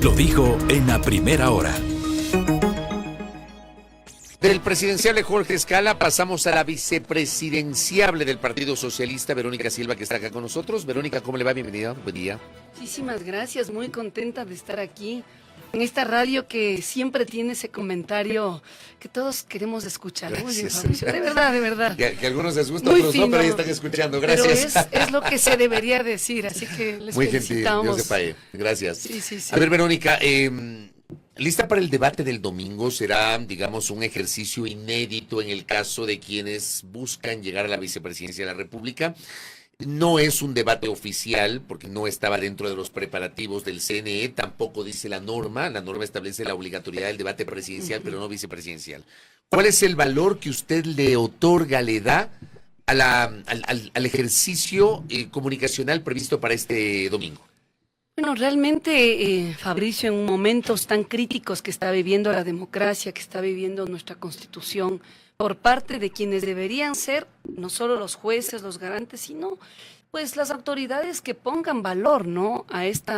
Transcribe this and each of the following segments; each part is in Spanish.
Lo dijo en la primera hora. Del presidenciable Jorge Escala pasamos a la vicepresidenciable del Partido Socialista, Verónica Silva, que está acá con nosotros. Verónica, ¿cómo le va? Bienvenida. Buen día. Muchísimas gracias, muy contenta de estar aquí en esta radio que siempre tiene ese comentario que todos queremos escuchar. Muy bien, Fabricio. De verdad, de verdad. Que a algunos les gusta, Muy otros no, fino, pero ahí están escuchando. Gracias. Pero es lo que se debería decir, así que les muy gentil, felicitamos. Dios de pague. Gracias. Sí. A ver, Verónica, ¿lista para el debate del domingo? Será, digamos, un ejercicio inédito en el caso de quienes buscan llegar a la vicepresidencia de la República. No es un debate oficial porque no estaba dentro de los preparativos del CNE, tampoco dice la norma establece la obligatoriedad del debate presidencial, pero no vicepresidencial. ¿Cuál es el valor que usted le otorga, le da al ejercicio comunicacional previsto para este domingo? Bueno, realmente, Fabricio, en momentos tan críticos que está viviendo la democracia, que está viviendo nuestra Constitución, por parte de quienes deberían ser no solo los jueces, los garantes, sino pues las autoridades que pongan valor, ¿no?, a este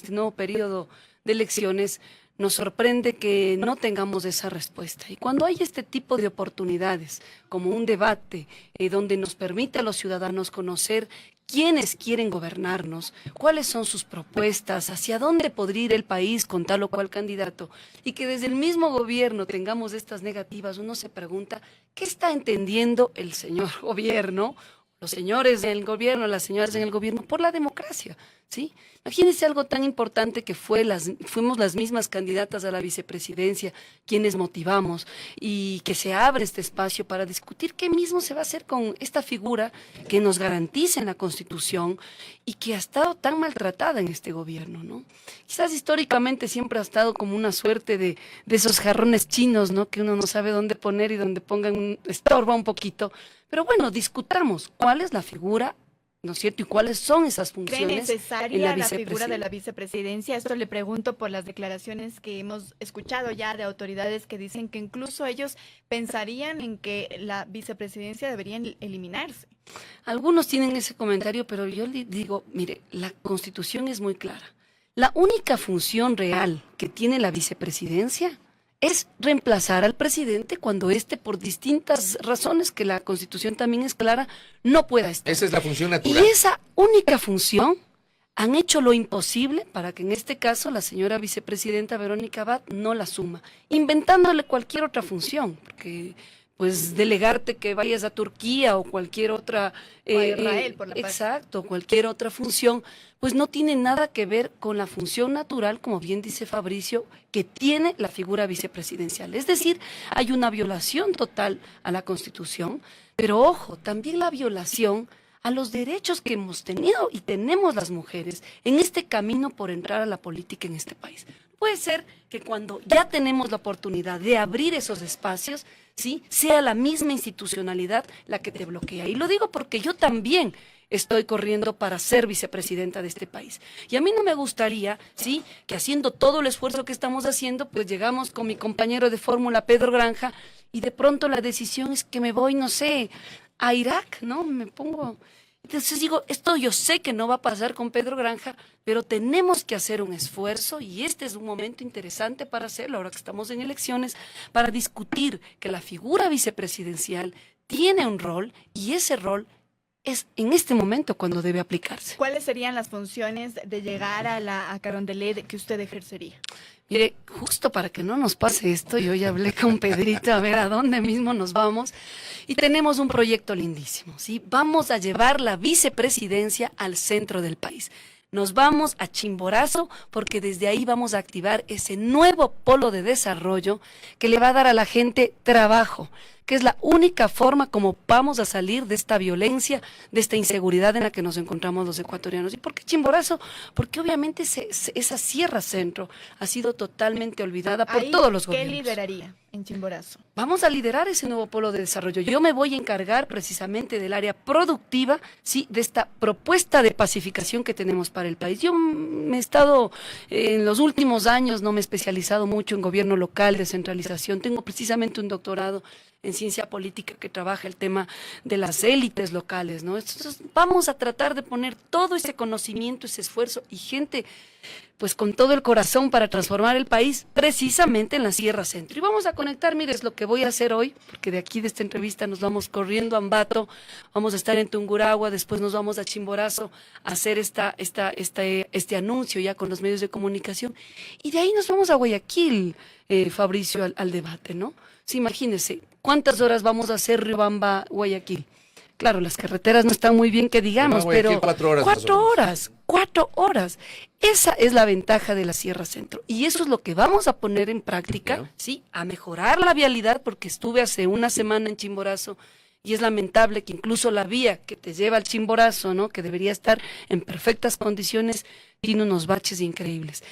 nuevo periodo de elecciones. Nos sorprende que no tengamos esa respuesta. Y cuando hay este tipo de oportunidades, como un debate donde nos permite a los ciudadanos conocer quiénes quieren gobernarnos, cuáles son sus propuestas, hacia dónde podría ir el país con tal o cual candidato, y que desde el mismo gobierno tengamos estas negativas, uno se pregunta, ¿qué está entendiendo el señor gobierno, los señores del gobierno, las señoras en el gobierno, por la democracia? ¿Sí? Imagínense algo tan importante que fuimos las mismas candidatas a la vicepresidencia quienes motivamos y que se abre este espacio para discutir qué mismo se va a hacer con esta figura que nos garantiza en la Constitución y que ha estado tan maltratada en este gobierno, ¿no? Quizás históricamente siempre ha estado como una suerte de esos jarrones chinos, ¿no?, que uno no sabe dónde poner y donde pongan estorba un poquito. Pero bueno, discutamos cuál es la figura, ¿no es cierto?, y cuáles son esas funciones. ¿Cree necesaria la figura de la vicepresidencia? Esto le pregunto por las declaraciones que hemos escuchado ya de autoridades que dicen que incluso ellos pensarían en que la vicepresidencia debería eliminarse. Algunos tienen ese comentario, pero yo le digo, mire, la Constitución es muy clara. La única función real que tiene la vicepresidencia es reemplazar al presidente cuando éste, por distintas razones, que la Constitución también es clara, no pueda estar. Esa es la función natural. Y esa única función han hecho lo imposible para que en este caso la señora vicepresidenta Verónica Abad no la asuma, inventándole cualquier otra función, porque pues delegarte que vayas a Turquía o cualquier otra o a Israel por la paz. Exacto, cualquier otra función, pues no tiene nada que ver con la función natural, como bien dice Fabricio, que tiene la figura vicepresidencial. Es decir, hay una violación total a la Constitución, pero ojo, también la violación a los derechos que hemos tenido y tenemos las mujeres en este camino por entrar a la política en este país. Puede ser que cuando ya tenemos la oportunidad de abrir esos espacios, ¿sí?, sea la misma institucionalidad la que te bloquea. Y lo digo porque yo también estoy corriendo para ser vicepresidenta de este país. Y a mí no me gustaría, ¿sí?, que haciendo todo el esfuerzo que estamos haciendo, pues llegamos con mi compañero de fórmula, Pedro Granja, y de pronto la decisión es que me voy, no sé, a Irak, ¿no? Me pongo... Entonces digo, esto yo sé que no va a pasar con Pedro Granja, pero tenemos que hacer un esfuerzo y este es un momento interesante para hacerlo, ahora que estamos en elecciones, para discutir que la figura vicepresidencial tiene un rol y ese rol es en este momento cuando debe aplicarse. ¿Cuáles serían las funciones de llegar a Carondelet que usted ejercería? Mire, justo para que no nos pase esto, yo ya hablé con Pedrito a ver a dónde mismo nos vamos y tenemos un proyecto lindísimo, ¿sí? Vamos a llevar la vicepresidencia al centro del país. Nos vamos a Chimborazo porque desde ahí vamos a activar ese nuevo polo de desarrollo que le va a dar a la gente trabajo, que es la única forma como vamos a salir de esta violencia, de esta inseguridad en la que nos encontramos los ecuatorianos. ¿Y por qué Chimborazo? Porque obviamente esa Sierra Centro ha sido totalmente olvidada por todos los gobiernos. ¿Qué lideraría en Chimborazo? Vamos a liderar ese nuevo polo de desarrollo. Yo me voy a encargar precisamente del área productiva, sí, de esta propuesta de pacificación que tenemos para el país. Yo me he estado, en los últimos años, no me he especializado mucho en gobierno local, descentralización. Tengo precisamente un doctorado en ciencia política que trabaja el tema de las élites locales, ¿no? Entonces, vamos a tratar de poner todo ese conocimiento, ese esfuerzo y gente pues con todo el corazón para transformar el país precisamente en la Sierra Centro. Y vamos a conectar, mire, es lo que voy a hacer hoy, porque de aquí de esta entrevista nos vamos corriendo a Ambato, vamos a estar en Tungurahua, después nos vamos a Chimborazo a hacer este anuncio ya con los medios de comunicación, y de ahí nos vamos a Guayaquil, Fabricio, al debate, ¿no? Sí, imagínense, ¿cuántas horas vamos a hacer Riobamba, Guayaquil? Claro, las carreteras no están muy bien que digamos, pero 4 horas. 4 horas. Esa es la ventaja de la Sierra Centro. Y eso es lo que vamos a poner en práctica, Claro. ¿sí? A mejorar la vialidad, porque estuve hace una semana en Chimborazo y es lamentable que incluso la vía que te lleva al Chimborazo, ¿no? Que debería estar en perfectas condiciones, tiene unos baches increíbles.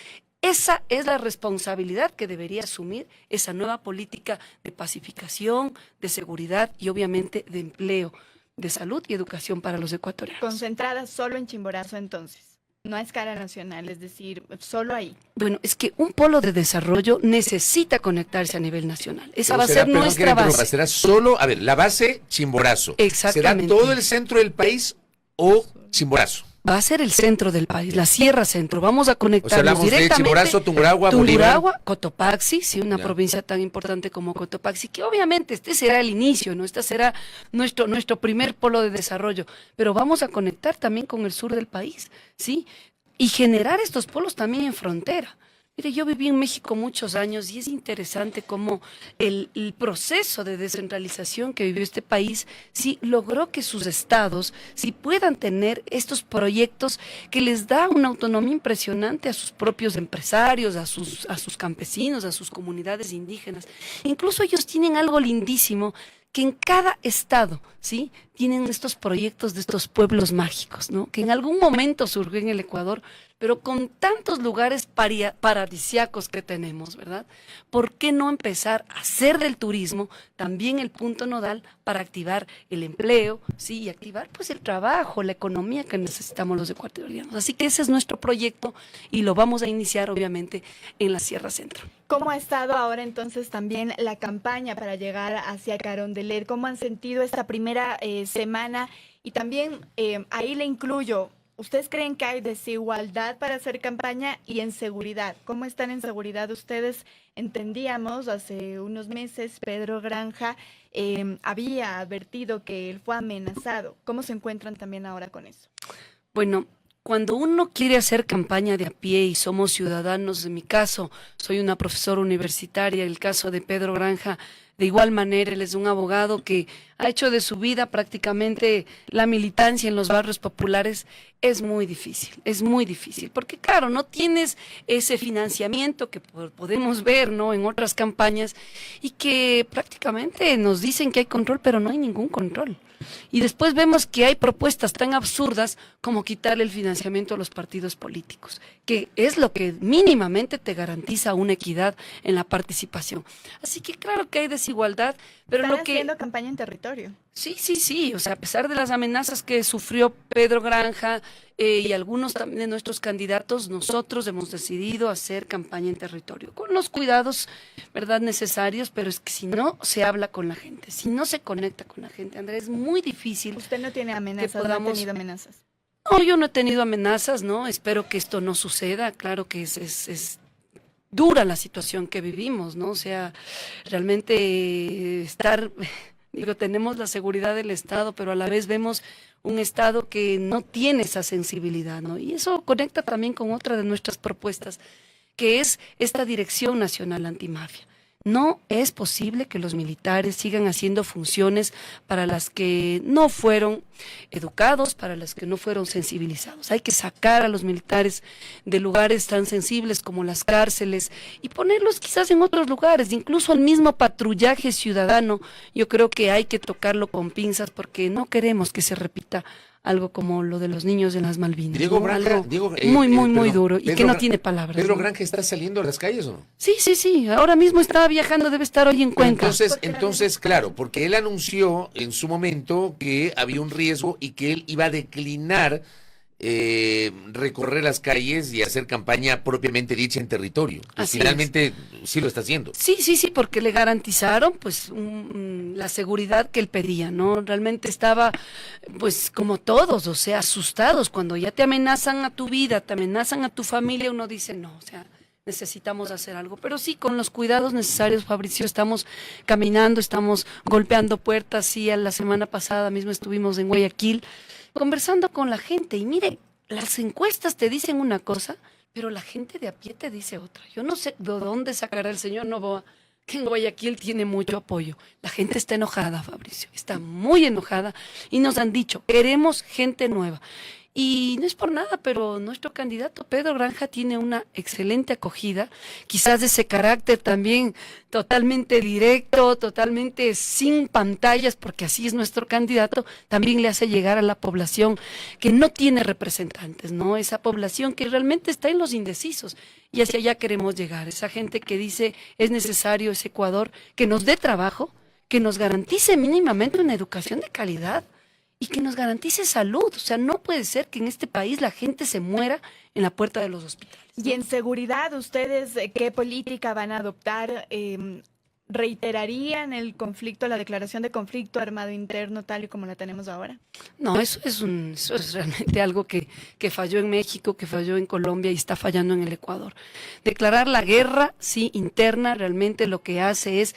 Esa es la responsabilidad que debería asumir esa nueva política de pacificación, de seguridad y obviamente de empleo, de salud y educación para los ecuatorianos. Concentrada solo en Chimborazo entonces, no a escala nacional, es decir, solo ahí. Bueno, es que un polo de desarrollo necesita conectarse a nivel nacional. Esa Pero va a ser nuestra base. Será solo, a ver, la base Chimborazo. Exactamente. ¿Será todo el centro del país o Chimborazo? Va a ser el centro del país, la Sierra Centro. Vamos a O sea, conectarnos hablamos de directamente. Chimborazo, Tungurahua, Bolívar. Tungurahua, Cotopaxi, sí, una Ya. provincia tan importante como Cotopaxi, que obviamente este será el inicio, ¿no? Este será nuestro primer polo de desarrollo, pero vamos a conectar también con el sur del país, ¿sí? Y generar estos polos también en frontera. Mire, yo viví en México muchos años y es interesante cómo el proceso de descentralización que vivió este país sí logró que sus estados sí puedan tener estos proyectos que les da una autonomía impresionante a sus propios empresarios, a sus campesinos, a sus comunidades indígenas. Incluso ellos tienen algo lindísimo que en cada estado, ¿sí? Tienen estos proyectos de estos pueblos mágicos, ¿no? Que en algún momento surgió en el Ecuador, pero con tantos lugares paradisíacos que tenemos, ¿verdad? ¿Por qué no empezar a hacer del turismo también el punto nodal para activar el empleo, ¿sí? Y activar pues el trabajo, la economía que necesitamos los ecuatorianos. Así que ese es nuestro proyecto y lo vamos a iniciar obviamente en la Sierra Centro. ¿Cómo ha estado ahora entonces también la campaña para llegar hacia Carondelet? ¿Cómo han sentido esta primera semana? Y también ahí le incluyo, ¿ustedes creen que hay desigualdad para hacer campaña y en seguridad? ¿Cómo están en seguridad ustedes? Entendíamos hace unos meses, Pedro Granja había advertido que él fue amenazado. ¿Cómo se encuentran también ahora con eso? Bueno, cuando uno quiere hacer campaña de a pie y somos ciudadanos, en mi caso, soy una profesora universitaria, el caso de Pedro Granja, de igual manera, él es un abogado que ha hecho de su vida prácticamente la militancia en los barrios populares. Es muy difícil, porque claro, no tienes ese financiamiento que podemos ver, ¿no? En otras campañas y que prácticamente nos dicen que hay control, pero no hay ningún control. Y después vemos que hay propuestas tan absurdas como quitarle el financiamiento a los partidos políticos, que es lo que mínimamente te garantiza una equidad en la participación. Así que claro que hay desigualdad, pero Están lo que... haciendo campaña en territorio. Sí, o sea, a pesar de las amenazas que sufrió Pedro Granja y algunos también de nuestros candidatos, nosotros hemos decidido hacer campaña en territorio, con los cuidados, ¿verdad?, necesarios, pero es que si no se habla con la gente, si no se conecta con la gente, Andrés, es muy difícil. Usted no tiene amenazas, no ha tenido amenazas. No, yo no he tenido amenazas, ¿no? Espero que esto no suceda, claro que es dura la situación que vivimos, ¿no? O sea, realmente digo, tenemos la seguridad del Estado, pero a la vez vemos un Estado que no tiene esa sensibilidad, ¿no? Y eso conecta también con otra de nuestras propuestas, que es esta Dirección Nacional Antimafia. No es posible que los militares sigan haciendo funciones para las que no fueron educados, para las que no fueron sensibilizados. Hay que sacar a los militares de lugares tan sensibles como las cárceles y ponerlos quizás en otros lugares, incluso el mismo patrullaje ciudadano. Yo creo que hay que tocarlo con pinzas porque no queremos que se repita algo como lo de los niños en las Malvinas. Diego ¿no? Granja, Algo muy duro y que no tiene palabras. ¿Pedro ¿no? Granja está saliendo a las calles o no? Sí, ahora mismo estaba viajando, debe estar hoy en Cuenca. Entonces, claro, porque él anunció en su momento que había un riesgo y que él iba a declinar recorrer las calles y hacer campaña propiamente dicha en territorio. Pues finalmente sí lo está haciendo. Sí, porque le garantizaron pues la seguridad que él pedía, ¿no? Realmente estaba pues como todos, o sea, asustados. Cuando ya te amenazan a tu vida, te amenazan a tu familia, uno dice no, o sea, necesitamos hacer algo. Pero sí, con los cuidados necesarios, Fabricio, estamos caminando, estamos golpeando puertas. Sí, la semana pasada mismo estuvimos en Guayaquil conversando con la gente y mire, las encuestas te dicen una cosa, pero la gente de a pie te dice otra. Yo no sé de dónde sacará el señor Noboa que en Guayaquil tiene mucho apoyo. La gente está enojada, Fabricio, está muy enojada y nos han dicho, queremos gente nueva. Y no es por nada, pero nuestro candidato Pedro Granja tiene una excelente acogida, quizás de ese carácter también totalmente directo, totalmente sin pantallas, porque así es nuestro candidato, también le hace llegar a la población que no tiene representantes, ¿no? Esa población que realmente está en los indecisos y hacia allá queremos llegar. Esa gente que dice es necesario ese Ecuador que nos dé trabajo, que nos garantice mínimamente una educación de calidad y que nos garantice salud. O sea, no puede ser que en este país la gente se muera en la puerta de los hospitales, ¿no? Y en seguridad, ¿ustedes qué política van a adoptar? ¿Reiterarían el conflicto, la declaración de conflicto armado interno tal y como la tenemos ahora? No, eso es realmente algo que falló en México, que falló en Colombia y está fallando en el Ecuador. Declarar la guerra, sí, interna, realmente lo que hace es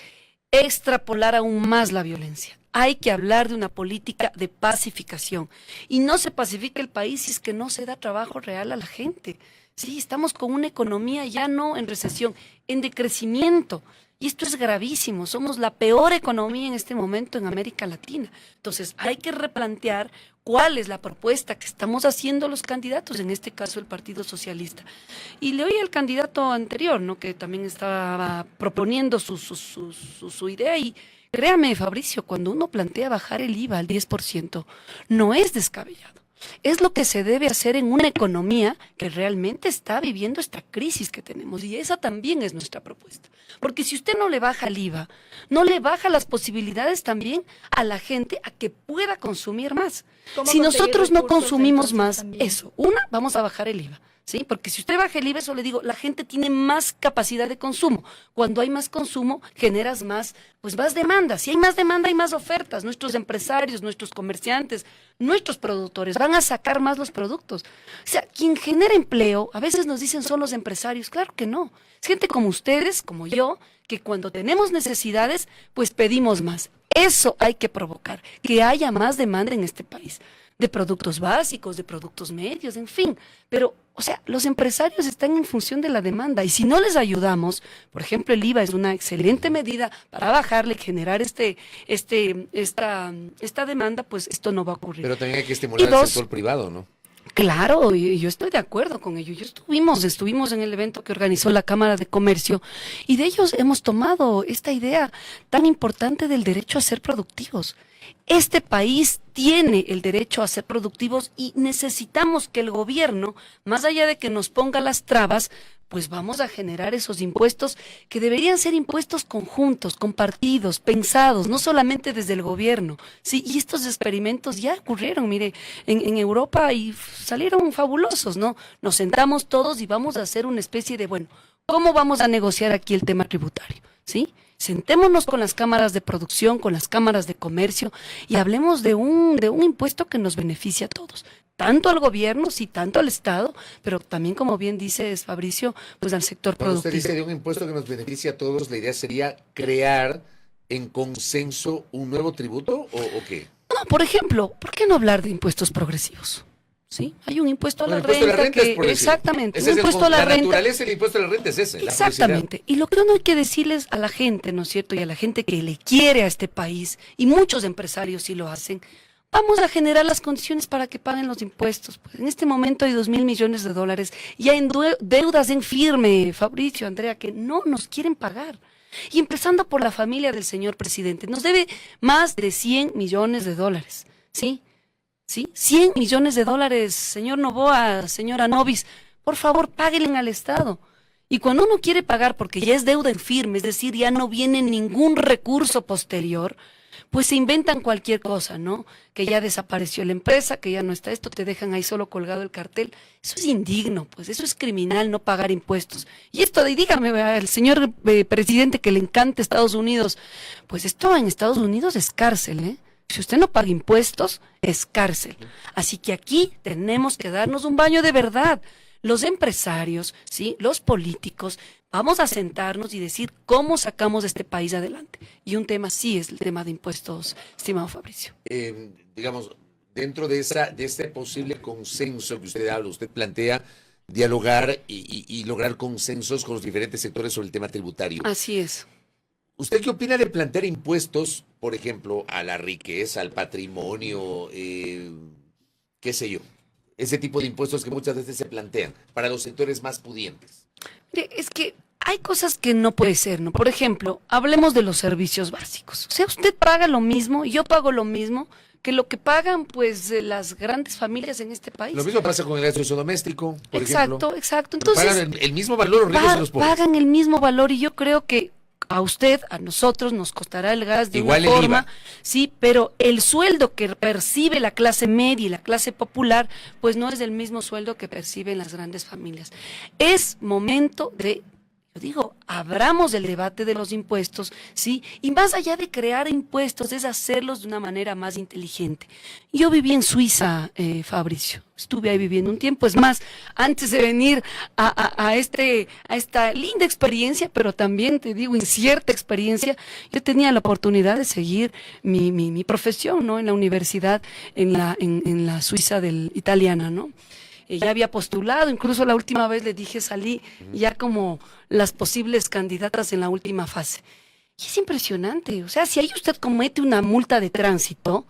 extrapolar aún más la violencia. Hay que hablar de una política de pacificación. Y no se pacifica el país si es que no se da trabajo real a la gente. Sí, estamos con una economía ya no en recesión, en decrecimiento. Y esto es gravísimo. Somos la peor economía en este momento en América Latina. Entonces, hay que replantear cuál es la propuesta que estamos haciendo los candidatos, en este caso el Partido Socialista. Y le oí al candidato anterior, ¿no?, que también estaba proponiendo su idea y créame, Fabricio, cuando uno plantea bajar el IVA al 10%, no es descabellado. Es lo que se debe hacer en una economía que realmente está viviendo esta crisis que tenemos. Y esa también es nuestra propuesta. Porque si usted no le baja el IVA, no le baja las posibilidades también a la gente a que pueda consumir más. Si nosotros no consumimos más, eso, vamos a bajar el IVA. ¿Sí? Porque si usted baja el IVA, eso le digo, la gente tiene más capacidad de consumo. Cuando hay más consumo, generas más demanda. Si hay más demanda, hay más ofertas. Nuestros empresarios, nuestros comerciantes, nuestros productores van a sacar más los productos. O sea, quien genera empleo, a veces nos dicen son los empresarios. Claro que no. Es gente como ustedes, como yo, que cuando tenemos necesidades, pues pedimos más. Eso hay que provocar, que haya más demanda en este país. De productos básicos, de productos medios, en fin. Pero, o sea, los empresarios están en función de la demanda y si no les ayudamos, por ejemplo, el IVA es una excelente medida para bajarle, generar esta demanda, pues esto no va a ocurrir. Pero también hay que estimular al sector privado, ¿no? Claro, y yo estoy de acuerdo con ello. Estuvimos en el evento que organizó la Cámara de Comercio y de ellos hemos tomado esta idea tan importante del derecho a ser productivos. Este país tiene el derecho a ser productivos y necesitamos que el gobierno, más allá de que nos ponga las trabas, pues vamos a generar esos impuestos que deberían ser impuestos conjuntos, compartidos, pensados, no solamente desde el gobierno. Sí, y estos experimentos ya ocurrieron, mire, en Europa y salieron fabulosos, ¿no? Nos sentamos todos y vamos a hacer una especie de, bueno, ¿cómo vamos a negociar aquí el tema tributario? ¿Sí? Sentémonos con las cámaras de producción, con las cámaras de comercio y hablemos de un impuesto que nos beneficie a todos, tanto al gobierno, sí, tanto al Estado, pero también, como bien dices, Fabricio, pues al sector productivo. Cuando usted dice de un impuesto que nos beneficie a todos, la idea sería crear en consenso un nuevo tributo o qué? No, por ejemplo, ¿por qué no hablar de impuestos progresivos? ¿Sí? Hay un impuesto a la renta. El impuesto a la renta que, es exactamente, un impuesto a la renta. La naturaleza del impuesto a la renta es ese. Exactamente. Y lo que uno hay que decirles a la gente, ¿no es cierto? Y a la gente que le quiere a este país, y muchos empresarios sí lo hacen, vamos a generar las condiciones para que paguen los impuestos. Pues en este momento hay 2.000 millones de dólares ya en deudas en firme, Fabricio, Andrea, que no nos quieren pagar. Y empezando por la familia del señor presidente, nos debe más de 100 millones de dólares, ¿sí? ¿Sí? 100 millones de dólares, señor Noboa, señora Novis, por favor, páguenle al Estado. Y cuando uno quiere pagar porque ya es deuda en firme, es decir, ya no viene ningún recurso posterior, pues se inventan cualquier cosa, ¿no? Que ya desapareció la empresa, que ya no está esto, te dejan ahí solo colgado el cartel. Eso es indigno, pues eso es criminal, no pagar impuestos. Y esto de, dígame, al señor presidente que le encanta Estados Unidos, pues esto en Estados Unidos es cárcel, ¿eh? Si usted no paga impuestos, es cárcel. Así que aquí tenemos que darnos un baño de verdad. Los empresarios, ¿sí? Los políticos, vamos a sentarnos y decir cómo sacamos este país adelante. Y un tema sí es el tema de impuestos, estimado Fabricio. Digamos, dentro de este posible consenso que usted habla, usted plantea dialogar y lograr consensos con los diferentes sectores sobre el tema tributario. Así es. ¿Usted qué opina de plantear impuestos, por ejemplo, a la riqueza, al patrimonio, qué sé yo? Ese tipo de impuestos que muchas veces se plantean para los sectores más pudientes. Mire, es que hay cosas que no puede ser, ¿no? Por ejemplo, hablemos de los servicios básicos. O sea, usted paga lo mismo, yo pago lo mismo que lo que pagan, pues, las grandes familias en este país. Lo mismo pasa con el gasto doméstico, por ejemplo. Exacto. Entonces, pagan el mismo valor los ricos y los pobres. Pagan el mismo valor y yo creo que a usted, a nosotros, nos costará el gas de igual una el forma, IVA. Sí, pero el sueldo que percibe la clase media y la clase popular, pues no es el mismo sueldo que perciben las grandes familias. Es momento de, yo digo, abramos el debate de los impuestos, ¿sí? Y más allá de crear impuestos, es hacerlos de una manera más inteligente. Yo viví en Suiza, Fabricio. Estuve ahí viviendo un tiempo, es más, antes de venir a esta linda experiencia, pero también te digo, incierta experiencia, yo tenía la oportunidad de seguir mi profesión, ¿no? En la universidad, en la Suiza italiana, ¿no? Ya había postulado, incluso la última vez le dije, salí ya como las posibles candidatas en la última fase. Y es impresionante, o sea, si ahí usted comete una multa de tránsito,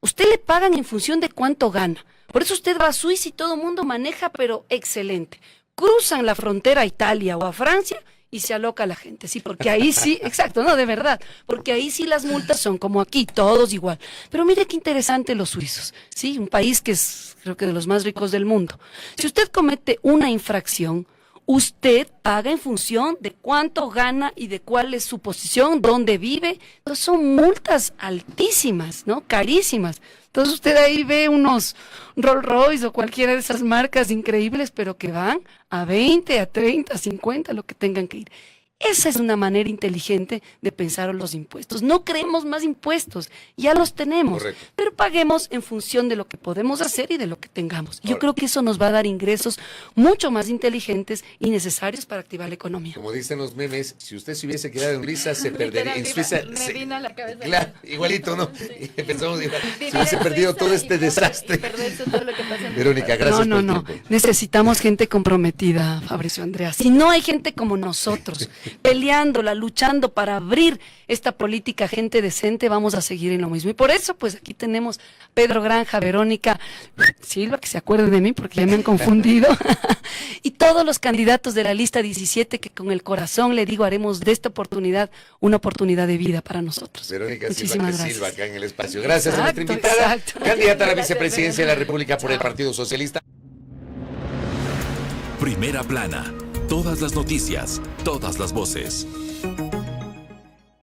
usted le pagan en función de cuánto gana. Por eso usted va a Suiza y todo el mundo maneja, pero excelente. Cruzan la frontera a Italia o a Francia y se aloca la gente, sí, porque ahí sí, exacto, no, de verdad, porque ahí sí las multas son como aquí, todos igual. Pero mire qué interesante los suizos, sí, un país que es, creo que de los más ricos del mundo. Si usted comete una infracción, usted paga en función de cuánto gana y de cuál es su posición, dónde vive. Entonces son multas altísimas, ¿no? Carísimas. Entonces usted ahí ve unos Rolls Royce o cualquiera de esas marcas increíbles, pero que van a 20, a 30, a 50, lo que tengan que ir. Esa es una manera inteligente de pensar en los impuestos. No creemos más impuestos, ya los tenemos, Correcto. pero paguemos en función de lo que podemos hacer y de lo que tengamos. Yo creo que eso nos va a dar ingresos mucho más inteligentes y necesarios para activar la economía. Como dicen los memes, si usted se hubiese quedado en risa, se perdería. En Suiza, me vino a la cabeza. Claro, igualito, ¿no? Sí. Pensamos igual. Se Vivir hubiese en perdido Suiza todo y este pasar- desastre. y perderse todo lo que pasa en Verónica, nuestro gracias por el No. tiempo. Necesitamos gente comprometida, Fabricio Andrea. Si no hay gente como nosotros, peleándola, luchando para abrir esta política gente decente, vamos a seguir en lo mismo. Y por eso, pues aquí tenemos Pedro Granja, Verónica Silva, que se acuerden de mí porque ya me han confundido, y todos los candidatos de la lista 17 que con el corazón le digo, haremos de esta oportunidad una oportunidad de vida para nosotros. Verónica Muchísimas Silva, gracias. acá en el espacio. Gracias a nuestra Exacto, invitada, exacto. candidata a la Gracias, vicepresidencia de la Verónica. República por el Partido Socialista. Primera plana. Todas las noticias, todas las voces.